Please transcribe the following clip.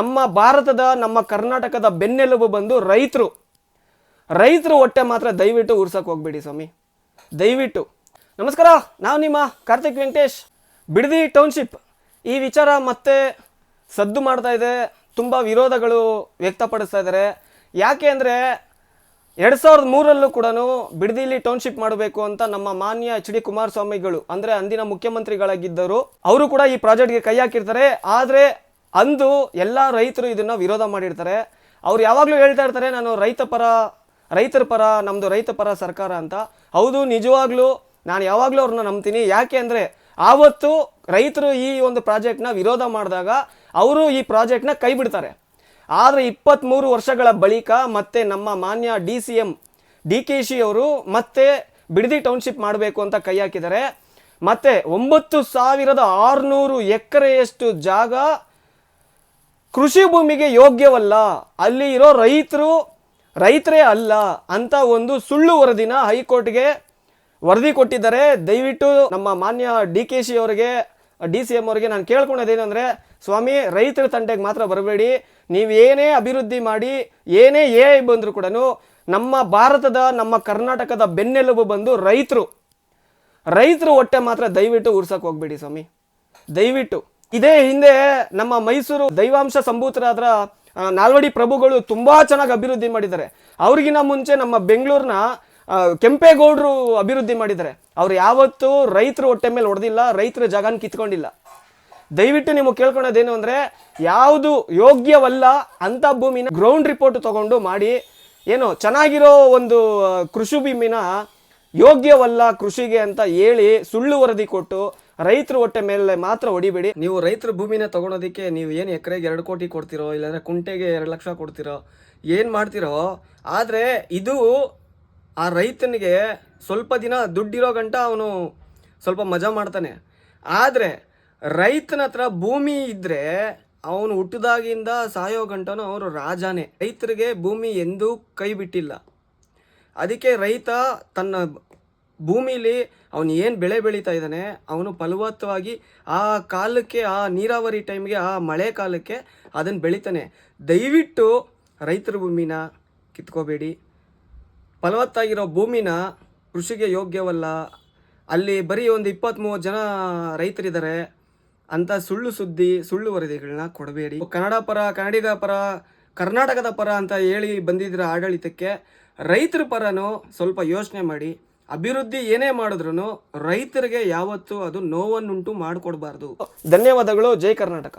ನಮ್ಮ ಭಾರತದ ನಮ್ಮ ಕರ್ನಾಟಕದ ಬೆನ್ನೆಲುಬು ಬಂದು ರೈತರು. ರೈತರು ಹೊಟ್ಟೆ ಮಾತ್ರ ದಯವಿಟ್ಟು ಉರ್ಸಕ್ಕೆ ಹೋಗ್ಬೇಡಿ ಸ್ವಾಮಿ, ದಯವಿಟ್ಟು. ನಮಸ್ಕಾರ, ನಾವು ನಿಮ್ಮ ಕಾರ್ತಿಕ್ ವೆಂಕಟೇಶ್. ಬಿಡದಿ ಟೌನ್ಶಿಪ್ ಈ ವಿಚಾರ ಮತ್ತೆ ಸದ್ದು ಮಾಡ್ತಾ ಇದೆ, ತುಂಬ ವಿರೋಧಗಳು ವ್ಯಕ್ತಪಡಿಸ್ತಾ ಇದ್ದಾರೆ. ಯಾಕೆ ಅಂದರೆ 2003 ಕೂಡ ಬಿಡದಿಲಿ ಟೌನ್ಶಿಪ್ ಮಾಡಬೇಕು ಅಂತ ನಮ್ಮ ಮಾನ್ಯ ಎಚ್ ಡಿ ಕುಮಾರಸ್ವಾಮಿಗಳು ಅಂದರೆ ಅಂದಿನ ಮುಖ್ಯಮಂತ್ರಿಗಳಾಗಿದ್ದರು, ಅವರು ಕೂಡ ಈ ಪ್ರಾಜೆಕ್ಟ್ಗೆ ಕೈ ಹಾಕಿರ್ತಾರೆ. ಆದರೆ ಅಂದು ಎಲ್ಲ ರೈತರು ಇದನ್ನು ವಿರೋಧ ಮಾಡಿರ್ತಾರೆ. ಅವ್ರು ಯಾವಾಗಲೂ ಹೇಳ್ತಾ ಇರ್ತಾರೆ, ನಾನು ರೈತರ ಪರ ನಮ್ಮದು ರೈತ ಪರ ಸರ್ಕಾರ ಅಂತ. ಹೌದು, ನಿಜವಾಗ್ಲೂ ನಾನು ಯಾವಾಗಲೂ ಅವ್ರನ್ನ ನಂಬ್ತೀನಿ. ಯಾಕೆ ಅಂದರೆ ಆವತ್ತು ರೈತರು ಈ ಒಂದು ಪ್ರಾಜೆಕ್ಟ್ನ ವಿರೋಧ ಮಾಡಿದಾಗ ಅವರು ಈ ಪ್ರಾಜೆಕ್ಟ್ನ ಕೈ ಬಿಡ್ತಾರೆ. ಆದರೆ 23 ವರ್ಷಗಳ ಬಳಿಕ ಮತ್ತೆ ನಮ್ಮ ಮಾನ್ಯ DCM DKಶಿ ಅವರು ಮತ್ತೆ ಬಿಡದಿ ಟೌನ್ಶಿಪ್ ಮಾಡಬೇಕು ಅಂತ ಕೈ ಹಾಕಿದ್ದಾರೆ. ಮತ್ತೆ 9600 ಎಕರೆಯಷ್ಟು ಜಾಗ ಕೃಷಿ ಭೂಮಿಗೆ ಯೋಗ್ಯವಲ್ಲ, ಅಲ್ಲಿ ಇರೋ ರೈತರೇ ಅಲ್ಲ ಅಂತ ಒಂದು ಸುಳ್ಳು ವರದಿನ ಹೈಕೋರ್ಟ್ಗೆ ವರದಿ ಕೊಟ್ಟಿದ್ದಾರೆ. ದಯವಿಟ್ಟು ನಮ್ಮ ಮಾನ್ಯ DKಶಿ ಅವರಿಗೆ DCM ಅವರಿಗೆ ನಾನು ಕೇಳ್ಕೊಳ್ಳೋದೇನೆಂದರೆ, ಸ್ವಾಮಿ, ರೈತರ ತಂಟೆಗೆ ಮಾತ್ರ ಬರಬೇಡಿ. ನೀವು ಏನೇ ಅಭಿವೃದ್ಧಿ ಮಾಡಿ, ಏನೇ AI ಬಂದರೂ ಕೂಡ ನಮ್ಮ ಭಾರತದ ನಮ್ಮ ಕರ್ನಾಟಕದ ಬೆನ್ನೆಲುಬು ಬಂದು ರೈತರು ಹೊಟ್ಟೆ ಮಾತ್ರ ದಯವಿಟ್ಟು ಉರ್ಸಕ್ಕೆ ಹೋಗ್ಬೇಡಿ ಸ್ವಾಮಿ, ದಯವಿಟ್ಟು. ಇದೇ ಹಿಂದೆ ನಮ್ಮ ಮೈಸೂರು ದೈವಾಂಶ ಸಂಭೂತರಾದ ನಾಲ್ವಡಿ ಪ್ರಭುಗಳು ತುಂಬ ಚೆನ್ನಾಗಿ ಅಭಿವೃದ್ಧಿ ಮಾಡಿದ್ದಾರೆ. ಅವ್ರಿಗಿನ ಮುಂಚೆ ನಮ್ಮ ಬೆಂಗಳೂರಿನ ಕೆಂಪೇಗೌಡರು ಅಭಿವೃದ್ಧಿ ಮಾಡಿದ್ದಾರೆ. ಅವ್ರು ಯಾವತ್ತೂ ರೈತರು ಹೊಟ್ಟೆ ಮೇಲೆ ಹೊಡೆದಿಲ್ಲ, ರೈತರ ಜಾಗನ ಕಿತ್ಕೊಂಡಿಲ್ಲ. ದಯವಿಟ್ಟು ನೀವು ಕೇಳ್ಕೊಳ್ಳೋದೇನು ಅಂದರೆ, ಯಾವುದು ಯೋಗ್ಯವಲ್ಲ ಅಂಥ ಭೂಮಿನ ಗ್ರೌಂಡ್ ರಿಪೋರ್ಟ್ ತಗೊಂಡು ಮಾಡಿ, ಏನು ಚೆನ್ನಾಗಿರೋ ಒಂದು ಕೃಷಿ ಭೂಮಿನ ಯೋಗ್ಯವಲ್ಲ ಕೃಷಿಗೆ ಅಂತ ಹೇಳಿ ಸುಳ್ಳು ವರದಿ ಕೊಟ್ಟು ರೈತರು ಹೊಟ್ಟೆ ಮೇಲೆ ಮಾತ್ರ ಹೊಡಿಬೇಡಿ. ನೀವು ರೈತರ ಭೂಮಿನ ತಗೊಳೋದಕ್ಕೆ ನೀವು ಏನು ಎಕರೆಗೆ 2 ಕೋಟಿ ಕೊಡ್ತಿರೋ, ಇಲ್ಲಾಂದರೆ ಕುಂಟೆಗೆ 2 ಲಕ್ಷ ಕೊಡ್ತಿರೋ, ಏನು ಮಾಡ್ತಿರೋ. ಆದರೆ ಇದು ಆ ರೈತನಿಗೆ ಸ್ವಲ್ಪ ದಿನ ದುಡ್ಡಿರೋ ಗಂಟ ಅವನು ಸ್ವಲ್ಪ ಮಜಾ ಮಾಡ್ತಾನೆ. ಆದರೆ ರೈತನ ಹತ್ರ ಭೂಮಿ ಇದ್ದರೆ ಅವನು ಹುಟ್ಟಿದಾಗಿಂದ ಸಾಯೋ ಗಂಟನೂ ಅವರು ರಾಜಾನೇ. ರೈತರಿಗೆ ಭೂಮಿ ಎಂದೂ ಕೈ ಬಿಟ್ಟಿಲ್ಲ. ಅದಕ್ಕೆ ರೈತ ತನ್ನ ಭೂಮಿಲಿ ಅವನು ಏನು ಬೆಳೆ ಬೆಳೀತಾ ಇದ್ದಾನೆ, ಅವನು ಫಲವತ್ತವಾಗಿ ಆ ಕಾಲಕ್ಕೆ, ಆ ನೀರಾವರಿ ಟೈಮ್ಗೆ, ಆ ಮಳೆ ಕಾಲಕ್ಕೆ ಅದನ್ನು ಬೆಳಿತಾನೆ. ದಯವಿಟ್ಟು ರೈತರ ಭೂಮಿನ ಕಿತ್ಕೋಬೇಡಿ. ಫಲವತ್ತಾಗಿರೋ ಭೂಮಿನ ಕೃಷಿಗೆ ಯೋಗ್ಯವಲ್ಲ, ಅಲ್ಲಿ ಬರೀ ಒಂದು 20-30 ಜನ ರೈತರಿದ್ದಾರೆ ಅಂತ ಸುಳ್ಳು ವರದಿಗಳನ್ನ ಕೊಡಬೇಡಿ. ಕನ್ನಡ ಪರ, ಕನ್ನಡಿಗ ಪರ, ಕರ್ನಾಟಕದ ಪರ ಅಂತ ಹೇಳಿ ಬಂದಿದ್ದೀರ ಆಡಳಿತಕ್ಕೆ. ರೈತರ ಪರನೂ ಸ್ವಲ್ಪ ಯೋಚನೆ ಮಾಡಿ. ಅಭಿವೃದ್ಧಿ ಏನೇ ಮಾಡಿದ್ರು ರೈತರಿಗೆ ಯಾವತ್ತೂ ಅದು ನೋವನ್ನುಂಟು ಮಾಡಿಕೊಡ್ಬಾರ್ದು. ಧನ್ಯವಾದಗಳು. ಜೈ ಕರ್ನಾಟಕ.